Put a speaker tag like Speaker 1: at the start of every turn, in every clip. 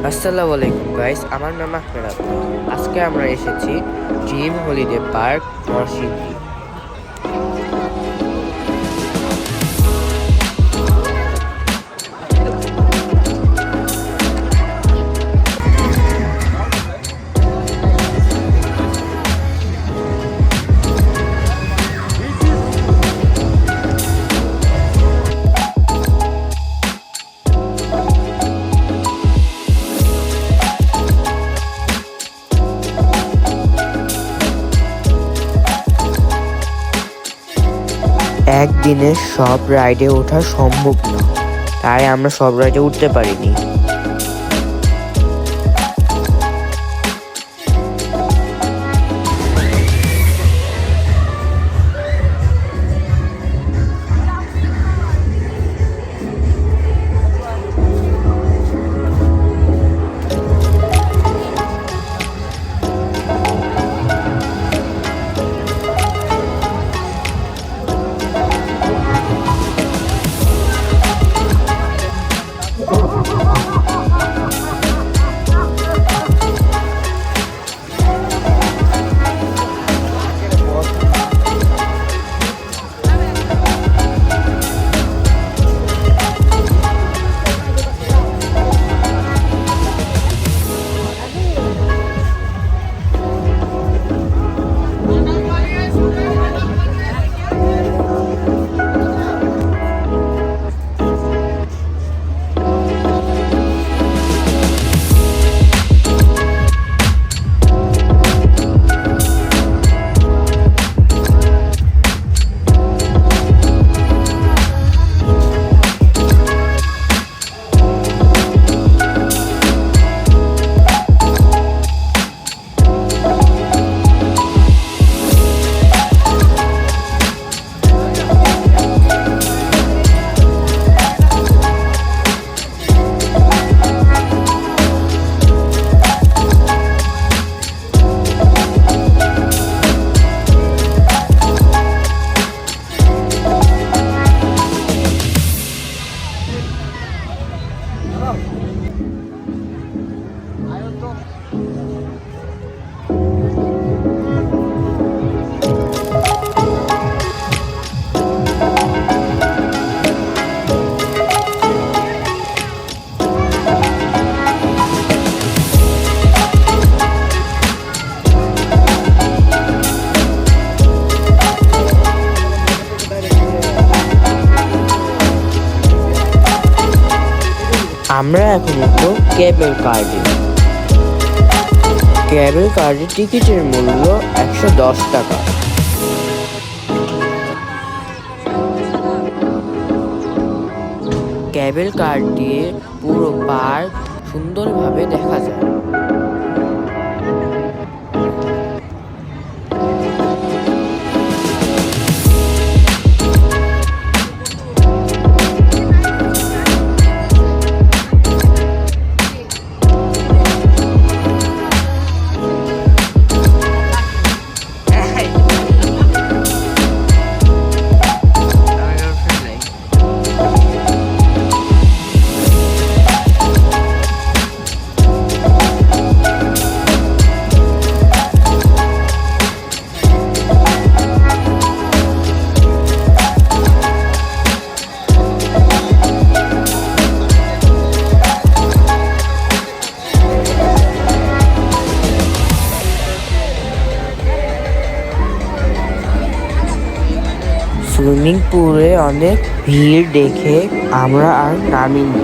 Speaker 1: আসসালামু আলাইকুম গাইস, আমার নাম আহমেদ আব্দুল। আজকে আমরা এসেছি ড্রিম হলিডে পার্ক নরসিংদী। একদিনে সব রাইডে ওঠা সম্ভব না, তাই আমরা সব রাইডে উঠতে পারিনি। আমরা এখন উঠবো কেবল কার্ডে। কেবল কার্ডের টিকিটের মূল্য 110 টাকা। কেবল কার্ড দিয়ে পুরো পার্ক সুন্দরভাবে দেখা যায়। সুইমিং পুলে অনেক ভিড় দেখে আমরা আর নামিনি।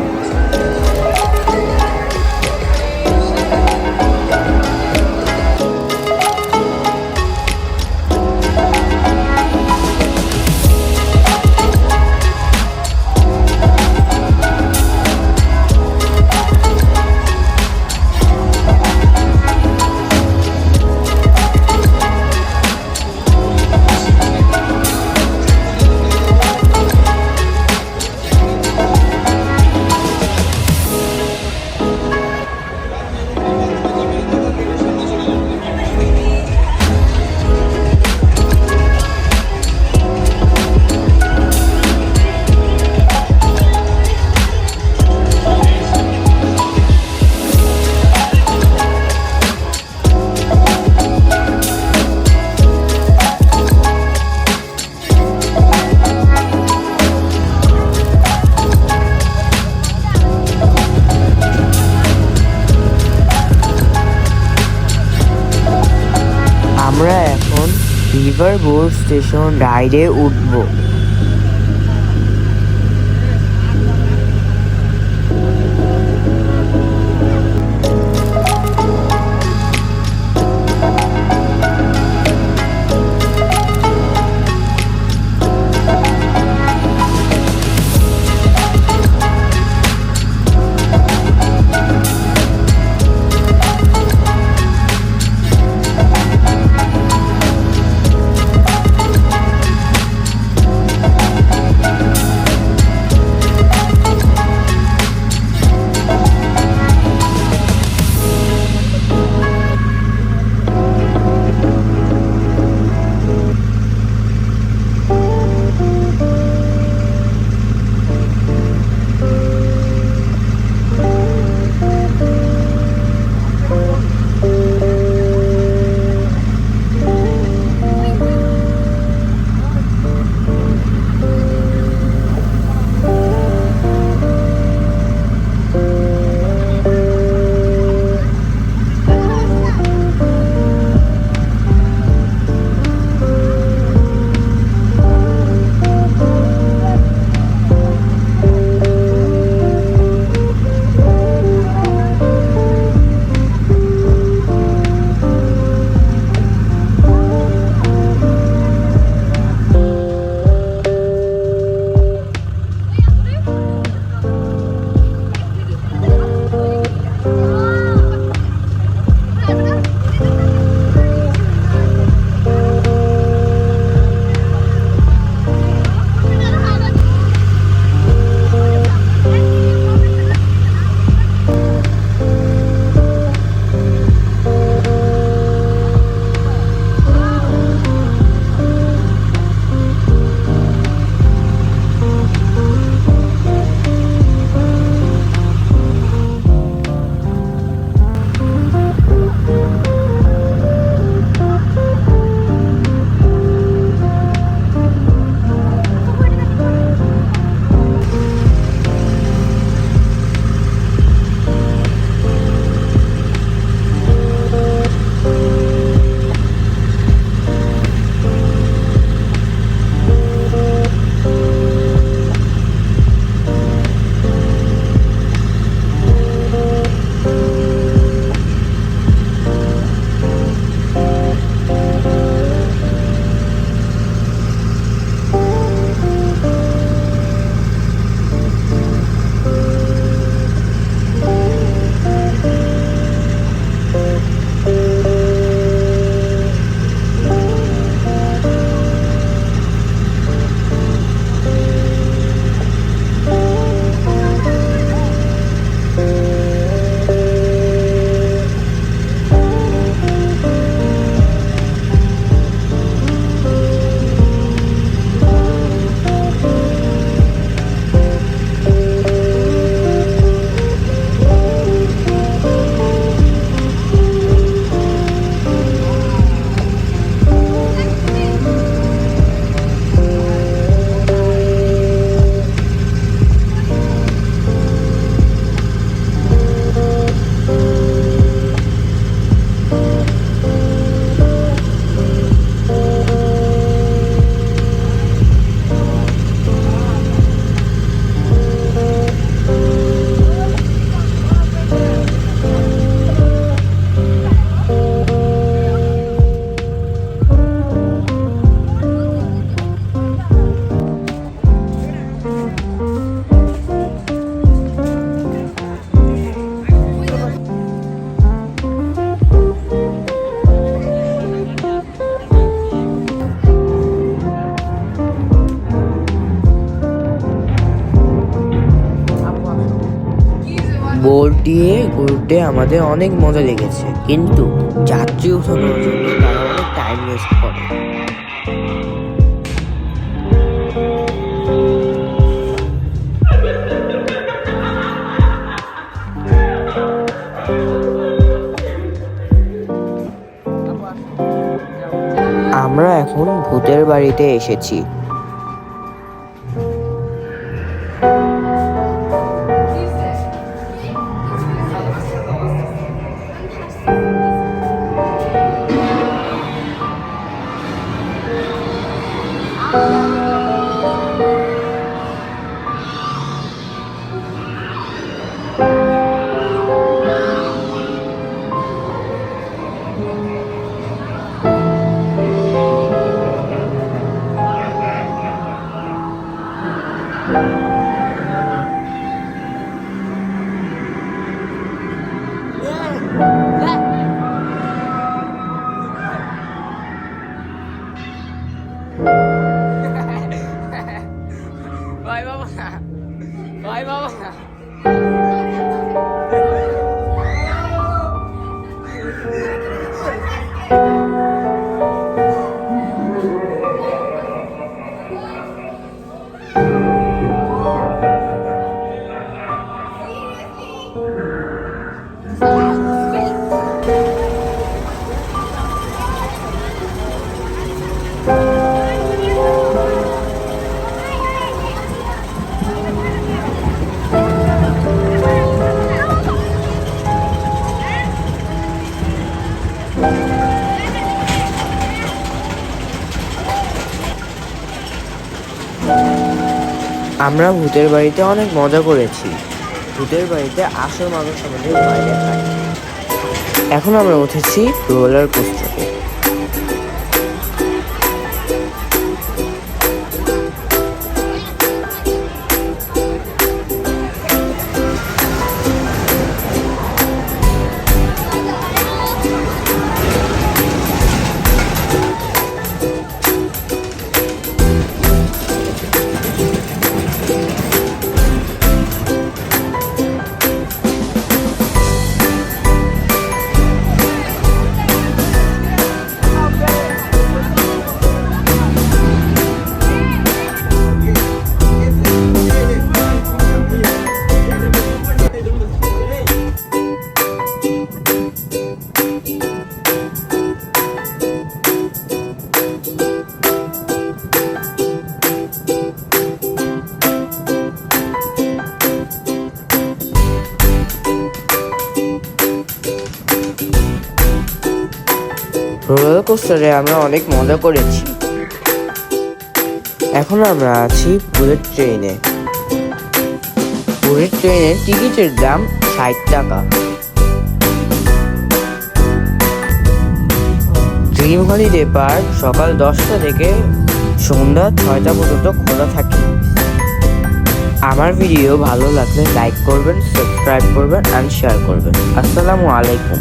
Speaker 1: রিভার বোট স্টেশন রাইডে উঠবো। বোট দিয়ে ঘুরতে আমাদের অনেক মজা লেগেছে, কিন্তু যাত্রী ওঠানোর জন্য তারা অনেক টাইম ওয়েস্ট করে। আমরা এখন ভূতের বাড়িতে এসেছি। আমরা ভূতের বাড়িতে অনেক মজা করেছি। ভূতের বাড়িতে আসল মানুষ আমাদের বাইরে খায়। এখন আমরা উঠেছি রোলার কোস্টারে। রোলার কোস্টারে আমরা অনেক মজা করেছি। এখন আমরা আছি বুলেট ট্রেনে। বুলেট ট্রেনের টিকিটের দাম 60 টাকা। ড্রিম হলিডে পার্ক সকাল 10টা থেকে সন্ধ্যা 6টা পর্যন্ত খোলা থাকে। আমার ভিডিও ভালো লাগলে লাইক করবেন, সাবস্ক্রাইব করবেন আর শেয়ার করবেন। আসসালামু আলাইকুম।